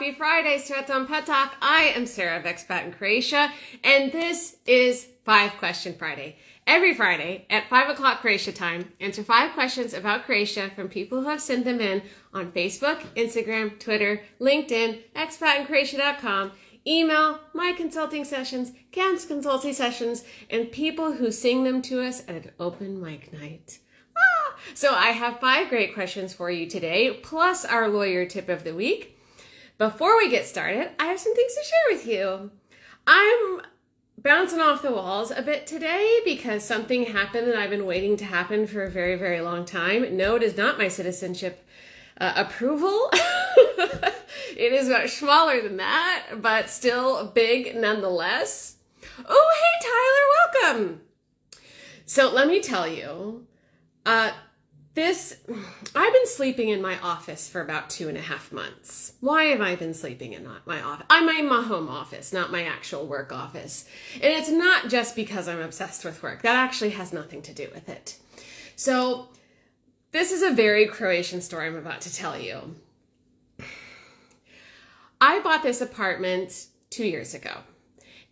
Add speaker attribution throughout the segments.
Speaker 1: Happy Friday, Sretan Petak. I am Sarah of Expat in Croatia, and this is 5 Question Friday. Every Friday at 5 o'clock Croatia time, answer 5 questions about Croatia from people who have sent them in on Facebook, Instagram, Twitter, LinkedIn, expatinCroatia.com, email, my consulting sessions, Cam's consulting sessions, and people who sing them to us at an open mic night. So I have 5 great questions for you today, plus our lawyer tip of the week. Before we get started, I have some things to share with you. I'm bouncing off the walls a bit today because something happened that I've been waiting to happen for a very, very long time. No, it is not my citizenship approval. It is much smaller than that, but still big nonetheless. Oh, hey, Tyler, welcome. So let me tell you, I've been sleeping in my office for about 2.5 months. Why have I been sleeping in my office? I'm in my home office, not my actual work office. And it's not just because I'm obsessed with work. That actually has nothing to do with it. So this is a very Croatian story I'm about to tell you. I bought this apartment 2 years ago.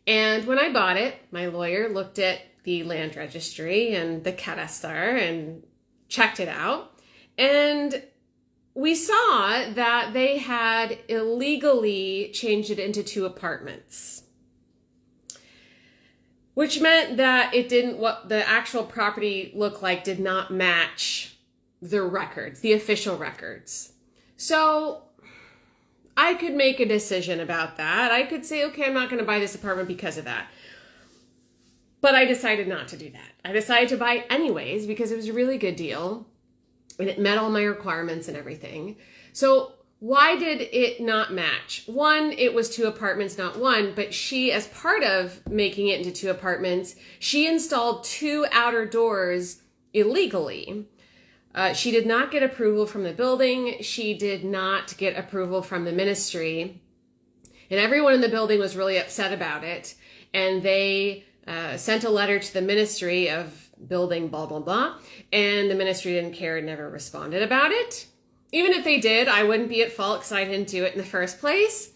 Speaker 1: And when I bought it, my lawyer looked at the land registry and the cadastar and checked it out. And we saw that they had illegally changed it into 2 apartments, which meant that what the actual property looked like did not match the records, the official records. So I could make a decision about that. I could say, okay, I'm not going to buy this apartment because of that. But I decided not to do that. I decided to buy it anyways because it was a really good deal and it met all my requirements and everything. So why did it not match? One, it was 2 apartments, not 1, but she, as part of making it into 2 apartments, she installed 2 outer doors illegally. She did not get approval from the building. She did not get approval from the ministry. And everyone in the building was really upset about it. And they sent a letter to the ministry of building blah, blah, blah. And the ministry didn't care and never responded about it. Even if they did, I wouldn't be at fault because I didn't do it in the first place.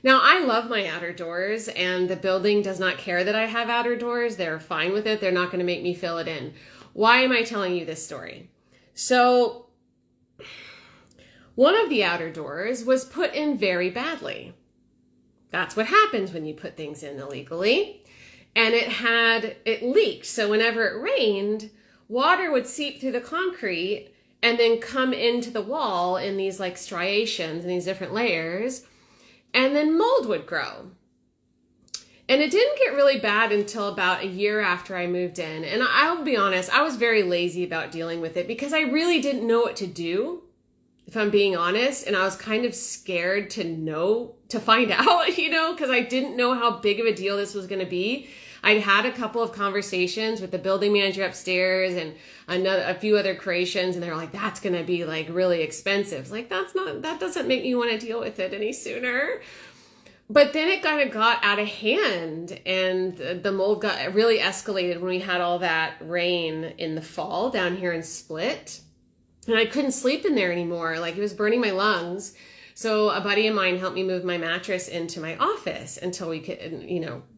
Speaker 1: Now, I love my outer doors and the building does not care that I have outer doors. They're fine with it. They're not going to make me fill it in. Why am I telling you this story? So one of the outer doors was put in very badly. That's what happens when you put things in illegally. And it leaked. So whenever it rained, water would seep through the concrete and then come into the wall in these like striations and these different layers. And then mold would grow. And it didn't get really bad until about a year after I moved in. And I'll be honest, I was very lazy about dealing with it because I really didn't know what to do, if I'm being honest. And I was kind of scared to find out, because I didn't know how big of a deal this was going to be. I'd had a couple of conversations with the building manager upstairs and a few other Croatians, and they're like, that's going to be like really expensive. Like, that doesn't make me want to deal with it any sooner. But then it kind of got out of hand and the mold got really escalated when we had all that rain in the fall down here in Split. And I couldn't sleep in there anymore. Like, it was burning my lungs. So a buddy of mine helped me move my mattress into my office until we could,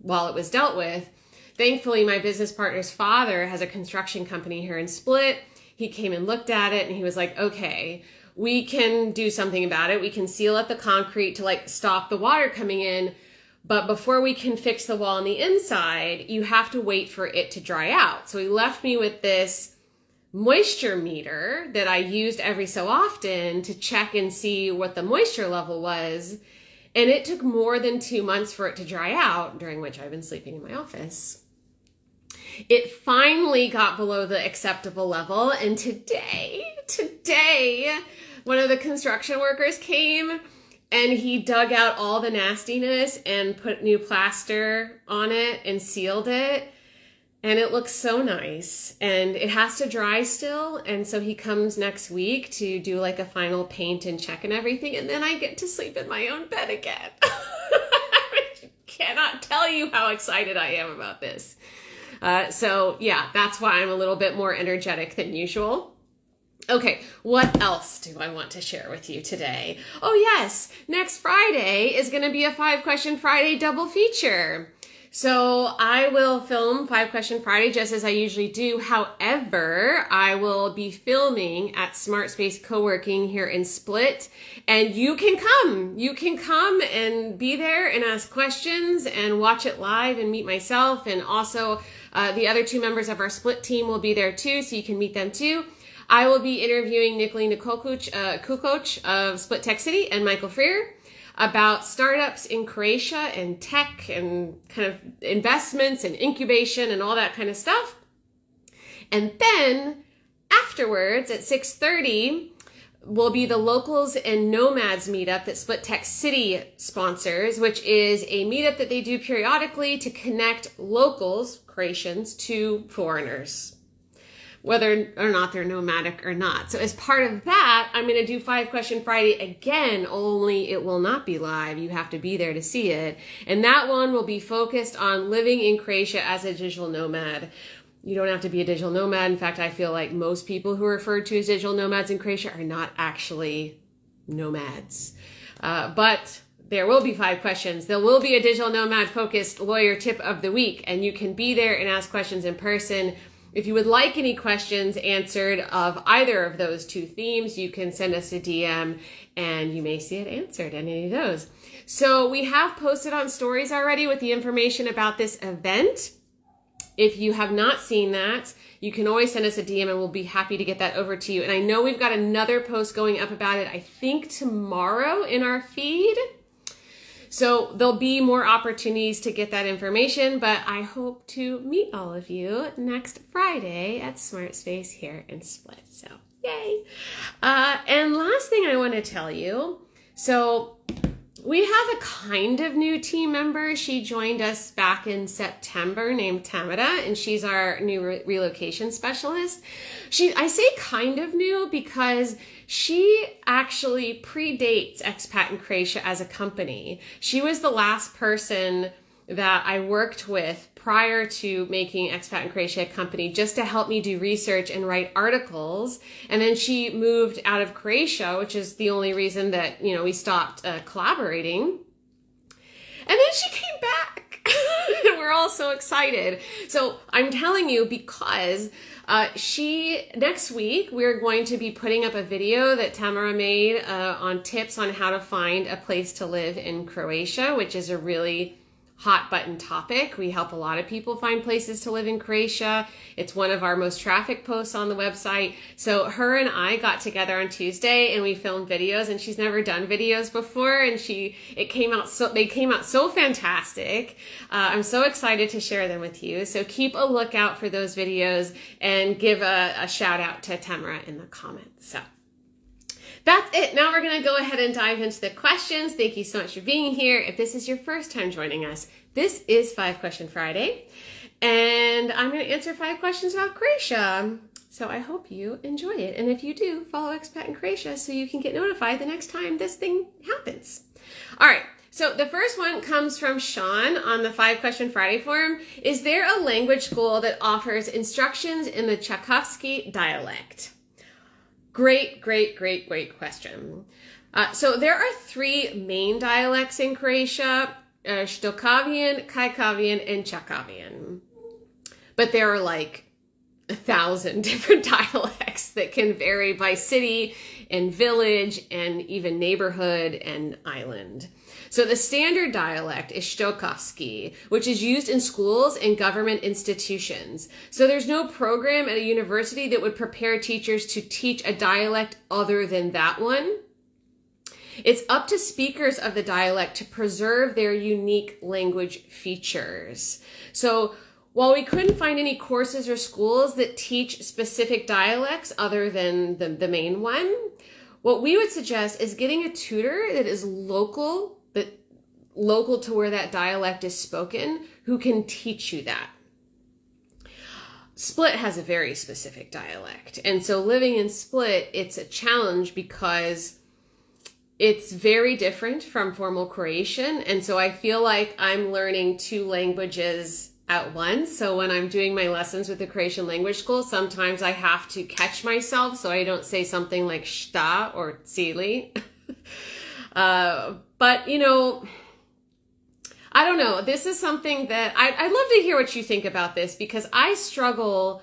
Speaker 1: while it was dealt with. Thankfully, my business partner's father has a construction company here in Split. He came and looked at it and he was like, okay, we can do something about it. We can seal up the concrete to stop the water coming in. But before we can fix the wall on the inside, you have to wait for it to dry out. So he left me with this moisture meter that I used every so often to check and see what the moisture level was. And it took more than 2 months for it to dry out, during which I've been sleeping in my office. It finally got below the acceptable level. And today, one of the construction workers came and he dug out all the nastiness and put new plaster on it and sealed it. And it looks so nice, and it has to dry still. And so he comes next week to do like a final paint and check and everything. And then I get to sleep in my own bed again. I cannot tell you how excited I am about this. So yeah, that's why I'm a little bit more energetic than usual. Okay, what else do I want to share with you today? Oh yes, next Friday is going to be a 5-Question Friday double feature. So I will film 5-Question Friday just as I usually do. However, I will be filming at Smart Space Co-working here in Split, and you can come. You can come and be there and ask questions and watch it live and meet myself, and also the other 2 members of our Split team will be there too, so you can meet them too. I will be interviewing Nikolina Kukoc of Split Tech City and Michael Freer about startups in Croatia and tech and kind of investments and incubation and all that kind of stuff. And then afterwards at 6:30 will be the Locals and Nomads meetup that Split Tech City sponsors, which is a meetup that they do periodically to connect locals, Croatians, to foreigners, whether or not they're nomadic or not. So as part of that, I'm going to do 5-Question Friday again, only it will not be live. You have to be there to see it. And that one will be focused on living in Croatia as a digital nomad. You don't have to be a digital nomad. In fact, I feel like most people who are referred to as digital nomads in Croatia are not actually nomads. But there will be 5 questions. There will be a digital nomad focused lawyer tip of the week, and you can be there and ask questions in person. If you would like any questions answered of either of those 2 themes, you can send us a DM and you may see it answered in any of those. So we have posted on stories already with the information about this event. If you have not seen that, you can always send us a DM and we'll be happy to get that over to you. And I know we've got another post going up about it, I think tomorrow in our feed. So there'll be more opportunities to get that information, but I hope to meet all of you next Friday at Smart Space here in Split. So yay. And last thing I want to tell you, so we have a kind of new team member. She joined us back in September named Tamara, and she's our new relocation specialist. I say kind of new because she actually predates Expat in Croatia as a company. She was the last person that I worked with prior to making Expat in Croatia a company, just to help me do research and write articles. And then she moved out of Croatia, which is the only reason that, we stopped collaborating. And then she came back. We're all so excited. So I'm telling you because next week, we're going to be putting up a video that Tamara made on tips on how to find a place to live in Croatia, which is a really hot button topic. We help a lot of people find places to live in Croatia. It's one of our most trafficked posts on the website. So her and I got together on Tuesday and we filmed videos, and she's never done videos before, and they came out so fantastic. I'm so excited to share them with you. So keep a lookout for those videos and give a shout out to Tamara in the comments. So that's it. Now we're going to go ahead and dive into the questions. Thank you so much for being here. If this is your first time joining us, this is 5-Question Friday, and I'm going to answer 5 questions about Croatia. So I hope you enjoy it. And if you do, follow Expat in Croatia so you can get notified the next time this thing happens. All right. So the first one comes from Sean on the 5-Question Friday forum. Is there a language school that offers instructions in the čakavski dialect? Great question. So there are 3 main dialects in Croatia, Shtokavian, Kajkavian, and Čakavian. But there are like 1,000 different dialects that can vary by city and village and even neighborhood and island. So the standard dialect is čakavski, which is used in schools and government institutions. So there's no program at a university that would prepare teachers to teach a dialect other than that one. It's up to speakers of the dialect to preserve their unique language features. So while we couldn't find any courses or schools that teach specific dialects other than the main one, what we would suggest is getting a tutor that is local to where that dialect is spoken, who can teach you that. Split has a very specific dialect. And so living in Split, it's a challenge because it's very different from formal Croatian. And so I feel like I'm learning 2 languages at once. So when I'm doing my lessons with the Croatian language school, sometimes I have to catch myself so I don't say something like šta or cili. But, you know, I don't know. This is something that I'd love to hear what you think about this, because I struggle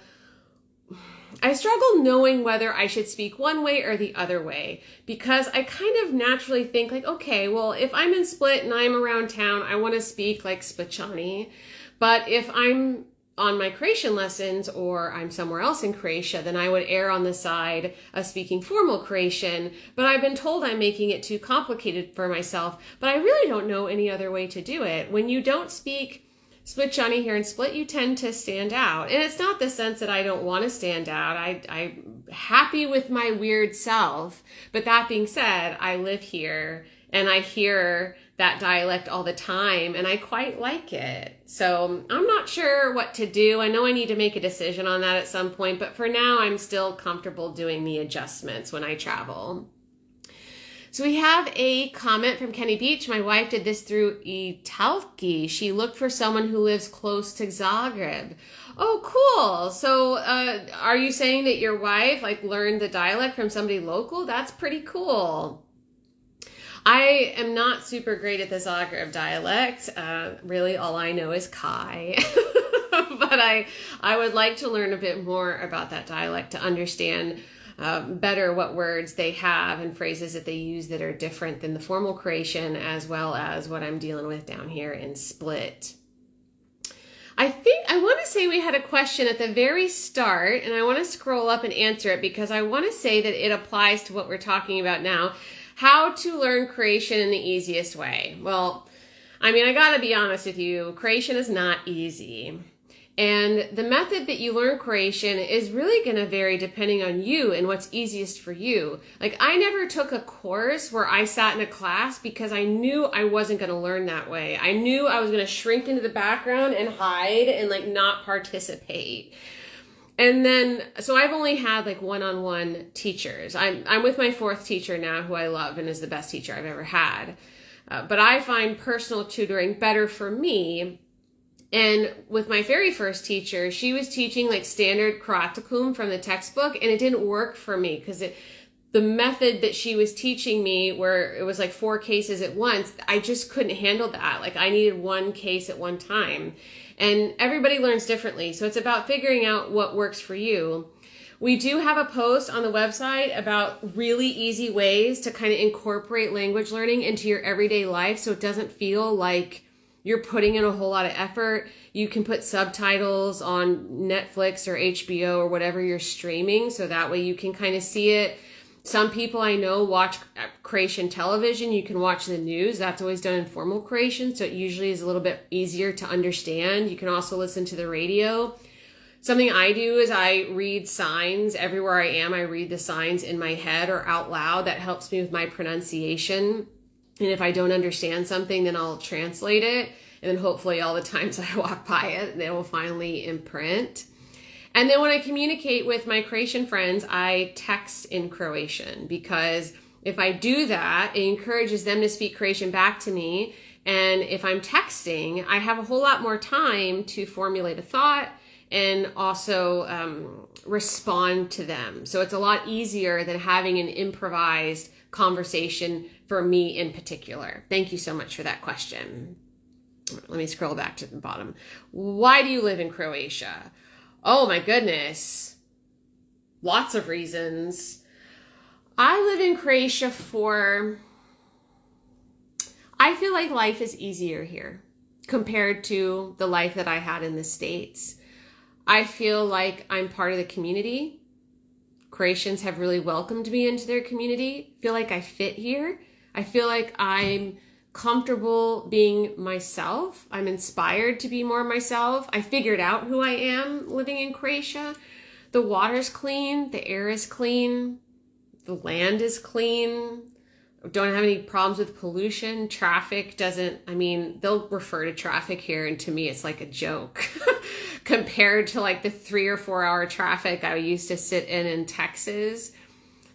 Speaker 1: knowing whether I should speak one way or the other way, because I kind of naturally think like, okay, well, if I'm in Split and I'm around town, I want to speak like Splitčani. But if I'm on my Croatian lessons or I'm somewhere else in Croatia, then I would err on the side of speaking formal Croatian. But I've been told I'm making it too complicated for myself, but I really don't know any other way to do it. When you don't speak Splitčani here in Split, you tend to stand out. And it's not the sense that I don't want to stand out. I'm happy with my weird self. But that being said, I live here and I hear that dialect all the time and I quite like it. So I'm not sure what to do. I know I need to make a decision on that at some point, but for now I'm still comfortable doing the adjustments when I travel. So we have a comment from Kenny Beach. My wife did this through Italki. She looked for someone who lives close to Zagreb. Oh, cool. So are you saying that your wife learned the dialect from somebody local? That's pretty cool. I am not super great at the Zagreb dialect. Really, all I know is Kai. But I would like to learn a bit more about that dialect to understand better what words they have and phrases that they use that are different than the formal Croatian, as well as what I'm dealing with down here in Split. I want to say we had a question at the very start, and I want to scroll up and answer it because I want to say that it applies to what we're talking about now. How to learn Croatian in the easiest way. Well, I gotta be honest with you, Croatian is not easy. And the method that you learn Croatian is really going to vary depending on you and what's easiest for you. I never took a course where I sat in a class because I knew I wasn't going to learn that way. I knew I was going to shrink into the background and hide and not participate. And then, so I've only had one-on-one teachers. I'm with my fourth teacher now, who I love and is the best teacher I've ever had. But I find personal tutoring better for me. And with my very first teacher, she was teaching standard Croaticum from the textbook, and it didn't work for me because the method that she was teaching me, where it was 4 cases at once, I just couldn't handle that. I needed 1 case at one time. And everybody learns differently, so it's about figuring out what works for you. We do have a post on the website about really easy ways to kind of incorporate language learning into your everyday life so it doesn't feel like you're putting in a whole lot of effort. You can put subtitles on Netflix or HBO or whatever you're streaming, so that way you can kind of see it. Some people I know watch Croatian television. You can watch the news. That's always done in formal Croatian, so it usually is a little bit easier to understand. You can also listen to the radio. Something I do is I read signs. Everywhere I am, I read the signs in my head or out loud. That helps me with my pronunciation. And if I don't understand something, then I'll translate it. And then hopefully all the times I walk by it, it will finally imprint. And then when I communicate with my Croatian friends, I text in Croatian, because if I do that, it encourages them to speak Croatian back to me. And if I'm texting, I have a whole lot more time to formulate a thought and also respond to them. So it's a lot easier than having an improvised conversation for me in particular. Thank you so much for that question. Let me scroll back to the bottom. Why do you live in Croatia? Oh my goodness. Lots of reasons. I live in Croatia I feel like life is easier here compared to the life that I had in the States. I feel like I'm part of the community. Croatians have really welcomed me into their community. I feel like I fit here. I feel like I'm comfortable being myself. I'm inspired to be more myself. I figured out who I am living in Croatia. The water's clean. The air is clean. The land is clean. Don't have any problems with pollution. Traffic doesn't, they'll refer to traffic here, and to me it's like a joke compared to the 3 or 4 hour traffic I used to sit in Texas.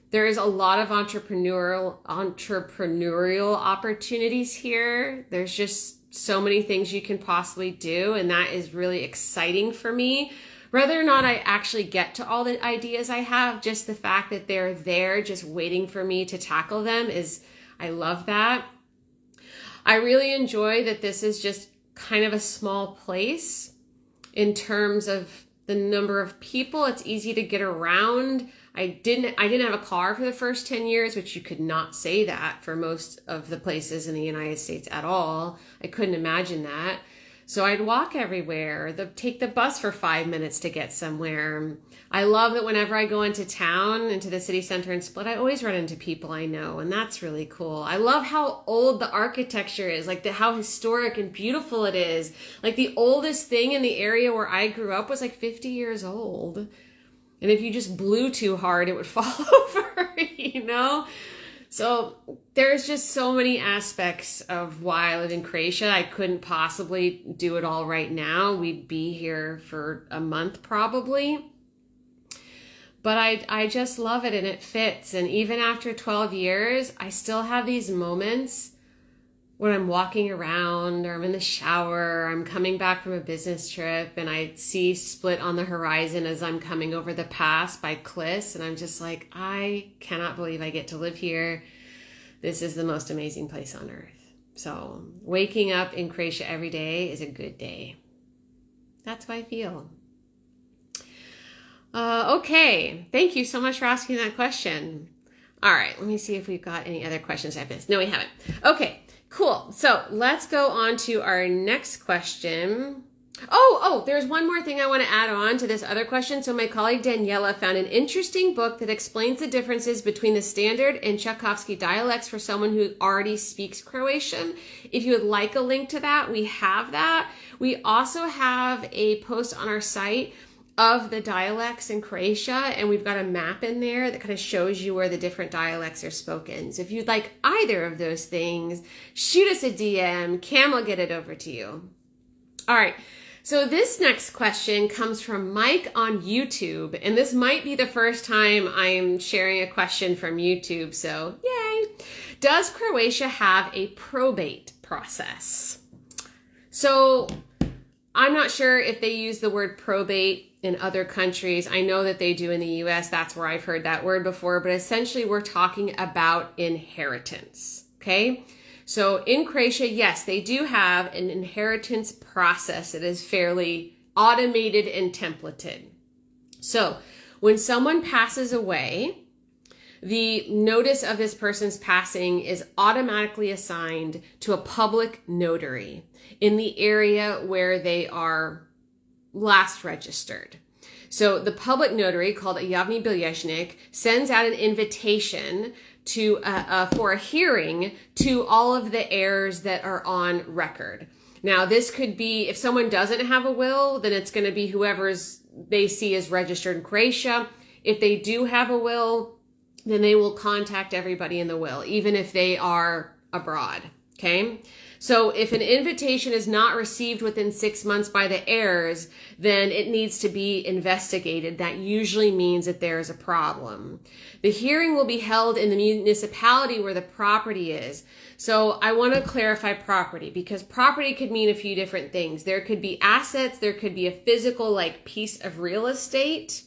Speaker 1: There is a lot of entrepreneurial opportunities here. There's just so many things you can possibly do, and that is really exciting for me. Whether or not I actually get to all the ideas I have, just the fact that they're there just waiting for me to tackle them I love that. I really enjoy that this is just kind of a small place in terms of the number of people. It's easy to get around. I didn't have a car for the first 10 years, which you could not say that for most of the places in the United States at all. I couldn't imagine that. So I'd walk everywhere, take the bus for 5 minutes to get somewhere. I love that whenever I go into town, into the city center in Split, I always run into people I know, and that's really cool. I love how old the architecture is, like how historic and beautiful it is. Like the oldest thing in the area where I grew up was like 50 years old. And if you just blew too hard, it would fall over, you know? So there's just so many aspects of why I live in Croatia. I couldn't possibly do it all right now. We'd be here for a month probably. But I just love it, and it fits. And even after 12 years, I still have these moments when I'm walking around, or I'm in the shower, or I'm coming back from a business trip, and I see Split on the horizon as I'm coming over the pass by Klis, and I'm just like, I cannot believe I get to live here. This is the most amazing place on earth. So waking up in Croatia every day is a good day. That's how I feel. Okay, thank you so much for asking that question. All right, let me see if we've got any other questions I've missed. No, we haven't. Okay. Cool. So let's go on to our next question. Oh, there's one more thing I want to add on to this other question. So my colleague Daniela found an interesting book that explains the differences between the standard and čakavski dialects for someone who already speaks Croatian. If you would like a link to that, we have that. We also have a post on our site of the dialects in Croatia, and we've got a map in there that kind of shows you where the different dialects are spoken. So if you'd like either of those things, shoot us a DM. Cam will get it over to you. All right. So this next question comes from Mike on YouTube, and this might be the first time I'm sharing a question from YouTube, so yay. Does Croatia have a probate process? So I'm not sure if they use the word probate in other countries. I know that they do in the US. That's where I've heard that word before, but essentially we're talking about inheritance, okay? So in Croatia, yes, they do have an inheritance process that is fairly automated and templated. So when someone passes away, the notice of this person's passing is automatically assigned to a public notary in the area where they are last registered. So the public notary, called a javni bilježnik, sends out an invitation to for a hearing to all of the heirs that are on record. Now, this could be, if someone doesn't have a will, then it's going to be whoever's they see is registered in Croatia. If they do have a will, then they will contact everybody in the will, even if they are abroad. Okay? So if an invitation is not received within 6 months by the heirs, then it needs to be investigated. That usually means that there is a problem. The hearing will be held in the municipality where the property is. So I want to clarify property, because property could mean a few different things. There could be assets. There could be a physical, like, piece of real estate.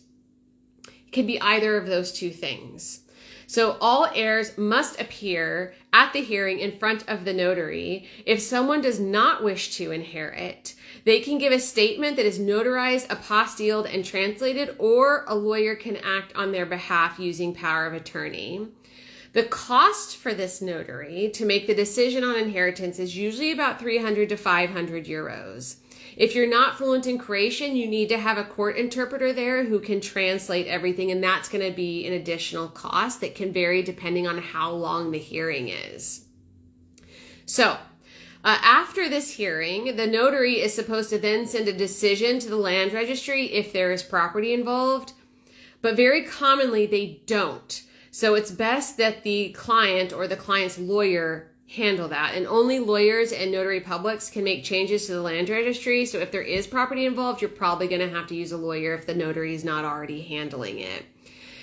Speaker 1: It could be either of those two things. So all heirs must appear at the hearing in front of the notary. If someone does not wish to inherit, they can give a statement that is notarized, apostilled, and translated, or a lawyer can act on their behalf using power of attorney. The cost for this notary to make the decision on inheritance is usually about 300 to 500 euros. If you're not fluent in Croatian, you need to have a court interpreter there who can translate everything, and that's going to be an additional cost that can vary depending on how long the hearing is. So, after this hearing, the notary is supposed to then send a decision to the land registry if there is property involved, but very commonly they don't. So it's best that the client or the client's lawyer handle that, and only lawyers and notary publics can make changes to the land registry. So if there is property involved, you're probably going to have to use a lawyer if the notary is not already handling it.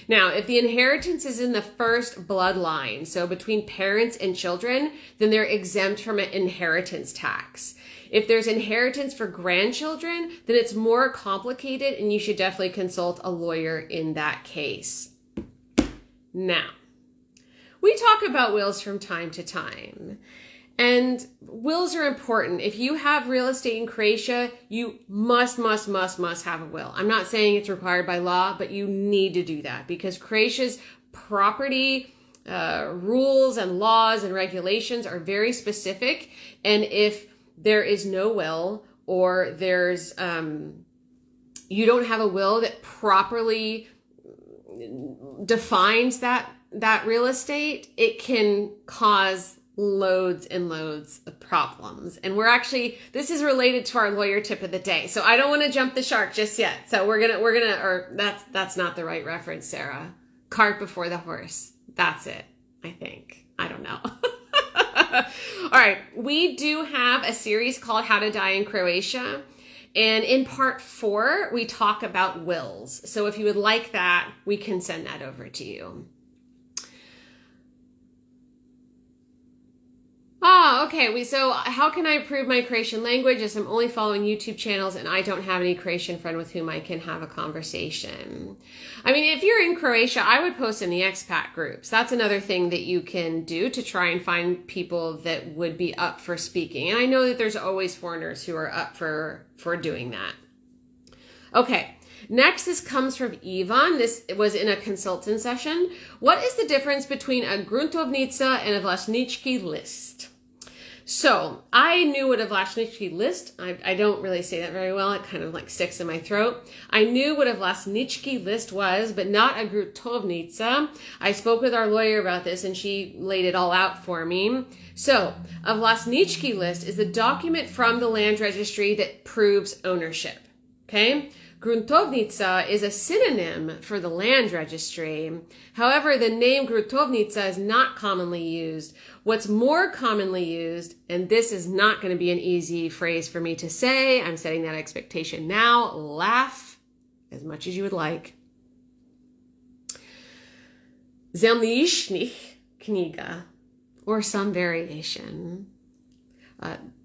Speaker 1: Now, if the inheritance is in the first bloodline, so between parents and children, then they're exempt from an inheritance tax. If there's inheritance for grandchildren, then it's more complicated and you should definitely consult a lawyer in that case. Now, we talk about wills from time to time, and wills are important. If you have real estate in Croatia, you must have a will. I'm not saying it's required by law, but you need to do that because Croatia's property rules and laws and regulations are very specific. And if there is no will, or there's you don't have a will that properly defines that real estate, it can cause loads and loads of problems. And this is related to our lawyer tip of the day. So I don't want to jump the shark just yet. So that's not the right reference, Sarah. Cart before the horse. That's it, I think. I don't know. All right, we do have a series called How to Die in Croatia. And in part 4, we talk about wills. So if you would like that, we can send that over to you. Okay. So how can I improve my Croatian language as I'm only following YouTube channels and I don't have any Croatian friend with whom I can have a conversation? I mean, if you're in Croatia, I would post in the expat groups. That's another thing that you can do to try and find people that would be up for speaking. And I know that there's always foreigners who are up for doing that. Okay. Next, this comes from Ivan. This was in a consultant session. What is the difference between a gruntovnica and a vlasnički list? So I knew what a vlasnički list, I don't really say that very well. It kind of like sticks in my throat. I knew what a vlasnički list was, but not a gruntovnica. I spoke with our lawyer about this and she laid it all out for me. So a vlasnički list is a document from the land registry that proves ownership. Okay. Gruntovnica is a synonym for the land registry. However, the name gruntovnica is not commonly used. What's more commonly used, and this is not going to be an easy phrase for me to say, I'm setting that expectation now, laugh as much as you would like. Zemljišnik knjiga, or some variation.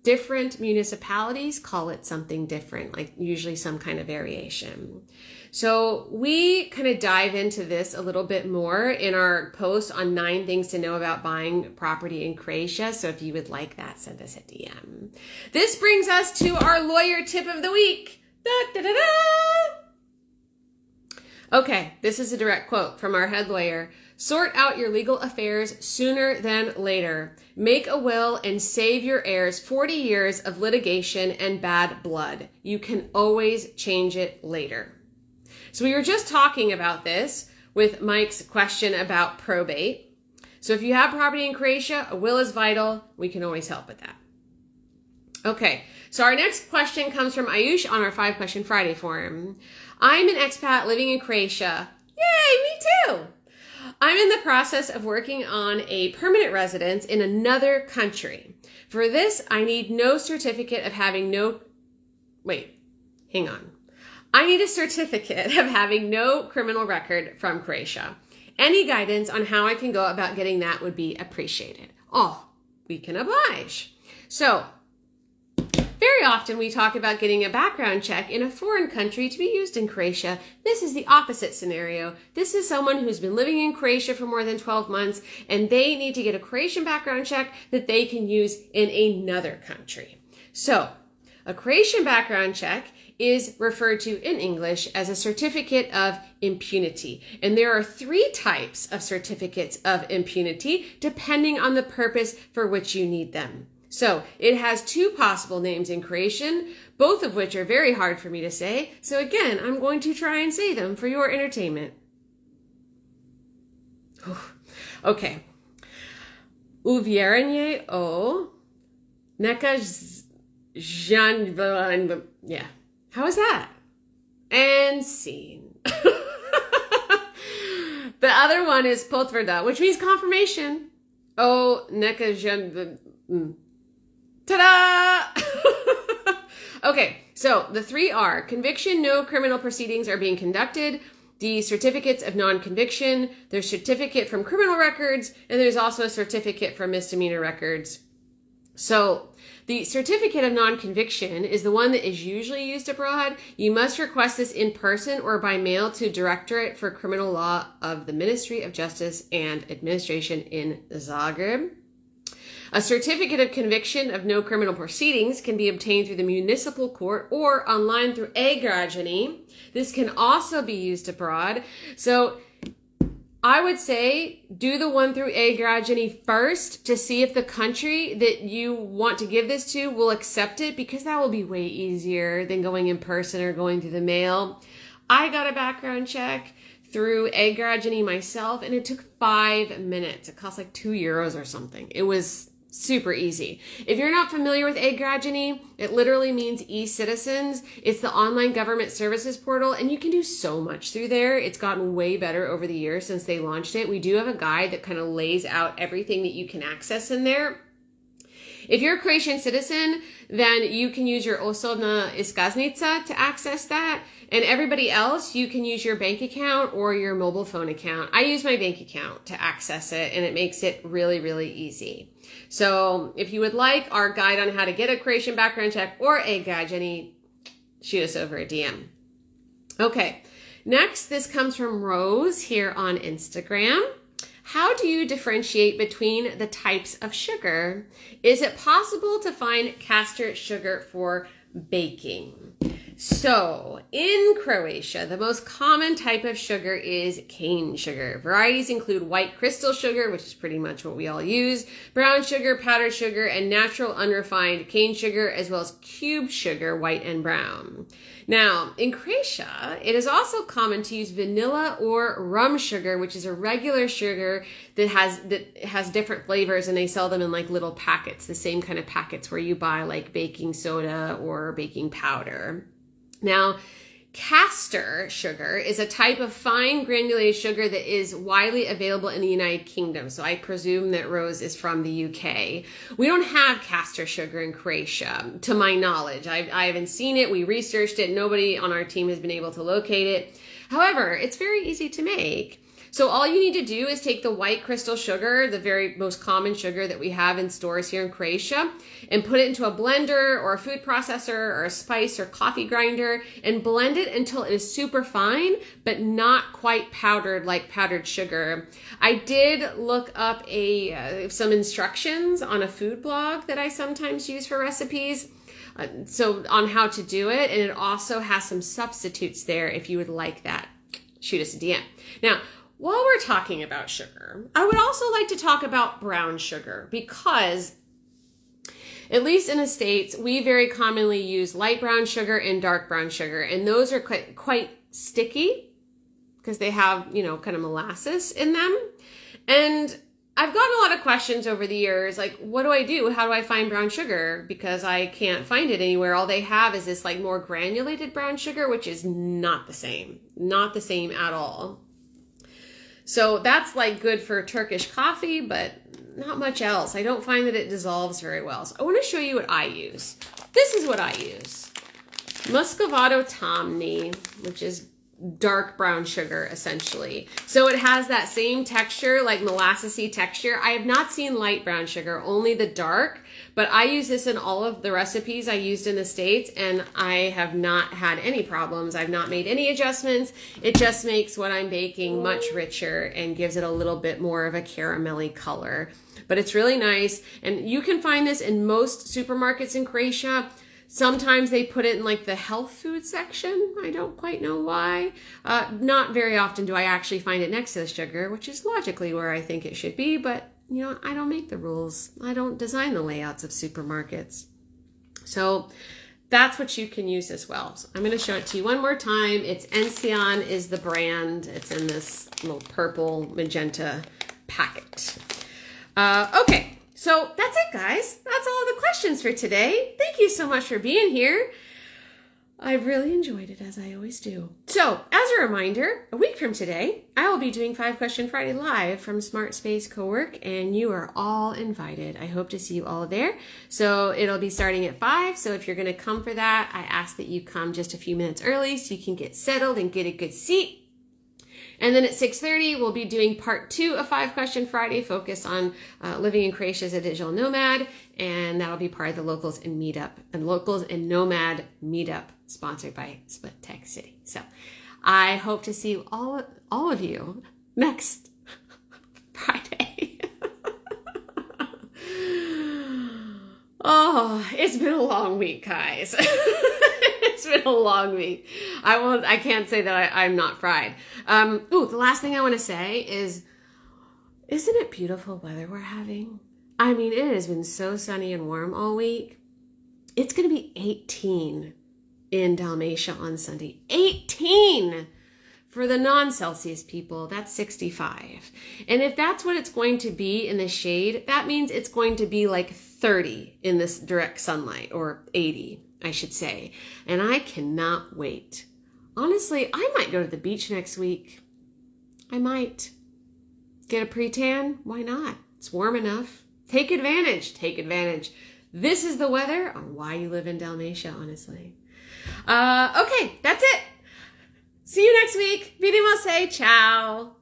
Speaker 1: Different municipalities call it something different, like usually some kind of variation. So we kind of dive into this a little bit more in our post on 9 things to know about buying property in Croatia. So if you would like that, send us a DM. This brings us to our lawyer tip of the week. Da, da, da, da. Okay, this is a direct quote from our head lawyer. Sort out your legal affairs sooner than later. Make a will and save your heirs 40 years of litigation and bad blood. You can always change it later. So we were just talking about this with Mike's question about probate. So if you have property in Croatia, a will is vital. We can always help with that. Okay, so our next question comes from Ayush on our 5-Question Friday forum. I'm an expat living in Croatia. Yay, me too! I'm in the process of working on a permanent residence in another country. For this, I need no certificate of having no... Wait, hang on. I need a certificate of having no criminal record from Croatia. Any guidance on how I can go about getting that would be appreciated. Oh, we can oblige. So, very often we talk about getting a background check in a foreign country to be used in Croatia. This is the opposite scenario. This is someone who's been living in Croatia for more than 12 months and they need to get a Croatian background check that they can use in another country. So, a Croatian background check is referred to in English as a certificate of impunity. And there are 3 types of certificates of impunity depending on the purpose for which you need them. So it has 2 possible names in Croatian, both of which are very hard for me to say. So again, I'm going to try and say them for your entertainment. Okay. Uvjerenje o neka yeah. How is that? And scene. The other one is potvrda, which means confirmation. Oh, neka ta-da! Okay, so the 3 are conviction, no criminal proceedings are being conducted. the certificates of non-conviction, there's certificate from criminal records, and there's also a certificate from misdemeanor records. So the certificate of non-conviction is the one that is usually used abroad. You must request this in person or by mail to Directorate for Criminal Law of the Ministry of Justice and Administration in Zagreb. A certificate of conviction of no criminal proceedings can be obtained through the municipal court or online through e-građani. This can also be used abroad. So I would say do the one through e-građani first to see if the country that you want to give this to will accept it, because that will be way easier than going in person or going through the mail. I got a background check through e-građani myself, and it took 5 minutes. It cost like €2 or something. It was super easy. If you're not familiar with e-građani, it literally means e-citizens. It's the online government services portal, and you can do so much through there. It's gotten way better over the years since they launched it. We do have a guide that kind of lays out everything that you can access in there. If you're a Croatian citizen, then you can use your osobna iskaznica to access that. And everybody else, you can use your bank account or your mobile phone account. I use my bank account to access it, and it makes it really, really easy. So if you would like our guide on how to get a Croatian background check or e-građani, shoot us over a DM. Okay, next, this comes from Rose here on Instagram. How do you differentiate between the types of sugar? Is it possible to find castor sugar for baking? So in Croatia, the most common type of sugar is cane sugar. Varieties include white crystal sugar, which is pretty much what we all use, brown sugar, powdered sugar, and natural unrefined cane sugar, as well as cube sugar, white and brown. Now, in Croatia, it is also common to use vanilla or rum sugar, which is a regular sugar that has different flavors, and they sell them in like little packets, the same kind of packets where you buy like baking soda or baking powder. Now, castor sugar is a type of fine granulated sugar that is widely available in the United Kingdom. So I presume that Rose is from the UK. We don't have castor sugar in Croatia, to my knowledge. I haven't seen it. We researched it. Nobody on our team has been able to locate it. However, it's very easy to make. So all you need to do is take the white crystal sugar, the very most common sugar that we have in stores here in Croatia, and put it into a blender or a food processor or a spice or coffee grinder and blend it until it is super fine, but not quite powdered like powdered sugar. I did look up some instructions on a food blog that I sometimes use for recipes. So on how to do it, and it also has some substitutes there if you would like that. Shoot us a DM. Now, while we're talking about sugar, I would also like to talk about brown sugar, because at least in the States, we very commonly use light brown sugar and dark brown sugar, and those are quite sticky because they have, kind of molasses in them. And I've gotten a lot of questions over the years, like, what do I do? How do I find brown sugar? Because I can't find it anywhere. All they have is this like more granulated brown sugar, which is not the same at all. So that's like good for Turkish coffee, but not much else. I don't find that it dissolves very well. So I want to show you what I use. This is what I use. Muscovado Tamni, which is dark brown sugar, essentially. So it has that same texture, like molassesy texture. I have not seen light brown sugar, only the dark, but I use this in all of the recipes I used in the States, and I have not had any problems. I've not made any adjustments. It just makes what I'm baking much richer and gives it a little bit more of a caramelly color. But it's really nice, and you can find this in most supermarkets in Croatia. Sometimes they put it in like the health food section. I don't quite know why. Not very often do I actually find it next to the sugar, which is logically where I think it should be. But, I don't make the rules. I don't design the layouts of supermarkets. So that's what you can use as well. So I'm going to show it to you one more time. It's Encian is the brand. It's in this little purple magenta packet. Okay. So that's it, guys. That's all the questions for today. Thank you so much for being here. I really enjoyed it, as I always do. So, as a reminder, a week from today, I will be doing 5 Question Friday live from Smart Space Cowork, and you are all invited. I hope to see you all there. So it'll be starting at 5. So if you're going to come for that, I ask that you come just a few minutes early so you can get settled and get a good seat. And then at 6:30, we'll be doing part 2 of 5-Question Friday, focused on living in Croatia as a digital nomad. And that'll be part of the Locals and Nomad Meetup, sponsored by Split Tech City. So I hope to see all of you next Friday. Oh, it's been a long week, guys. It's been a long week. I can't say that I'm not fried. The last thing I want to say is, isn't it beautiful weather we're having? I mean, it has been so sunny and warm all week. It's going to be 18 in Dalmatia on Sunday. 18! For the non-Celsius people, that's 65. And if that's what it's going to be in the shade, that means it's going to be like 30 in this direct sunlight, or 80, I should say. And I cannot wait. Honestly, I might go to the beach next week. I might. Get a pre-tan? Why not? It's warm enough. Take advantage. Take advantage. This is the weather on why you live in Dalmatia, honestly. Okay, that's it. See you next week. Vidimo se. Ciao.